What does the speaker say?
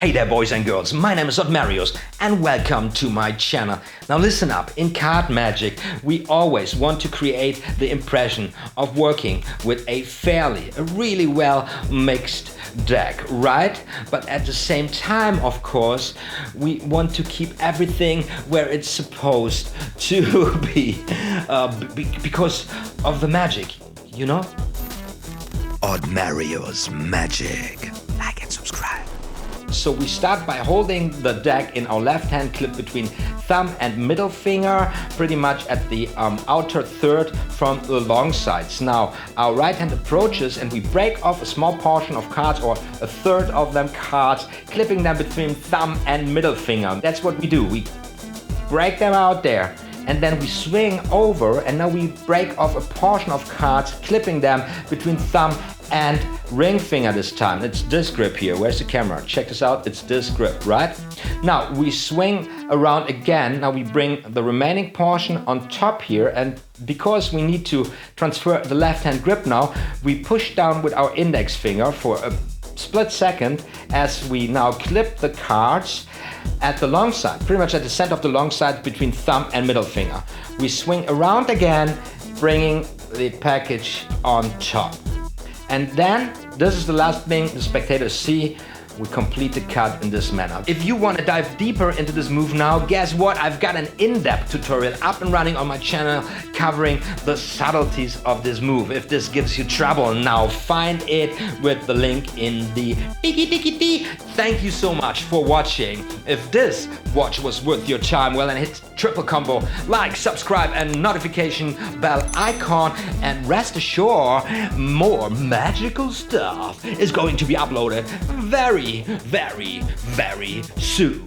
Hey there boys and girls, my name is OTHMARIUS and welcome to my channel. Now listen up, in card magic we always want to create the impression of working with a really well mixed deck, right? But at the same time, of course, we want to keep everything where it's supposed to be, because of the magic, you know? OTHMARIUS Magic. Like and subscribe. So we start by holding the deck in our left hand, clip between thumb and middle finger, pretty much at the outer third from the long sides. Now our right hand approaches and we break off a small portion of cards, or a third of them cards, clipping them between thumb and middle finger. That's what we do. We break them out there. And then we swing over, and now we break off a portion of cards, clipping them between thumb and ring finger this time. It's this grip here. Where's the camera? Check this out. It's this grip, right? Now we swing around again. Now we bring the remaining portion on top here, and because we need to transfer the left hand grip now, we push down with our index finger for a split second as we now clip the cards at the long side, pretty much at the center of the long side between thumb and middle finger. We swing around again, bringing the package on top. And then, this is the last thing the spectators see. We complete the cut in this manner. If you want to dive deeper into this move now, guess what? I've got an in-depth tutorial up and running on my channel covering the subtleties of this move. If this gives you trouble, now find it with the link in the tiki. Thank you so much for watching. If this watch was worth your time, well then hit triple combo, like, subscribe and notification bell icon, and rest assured more magical stuff is going to be uploaded very soon.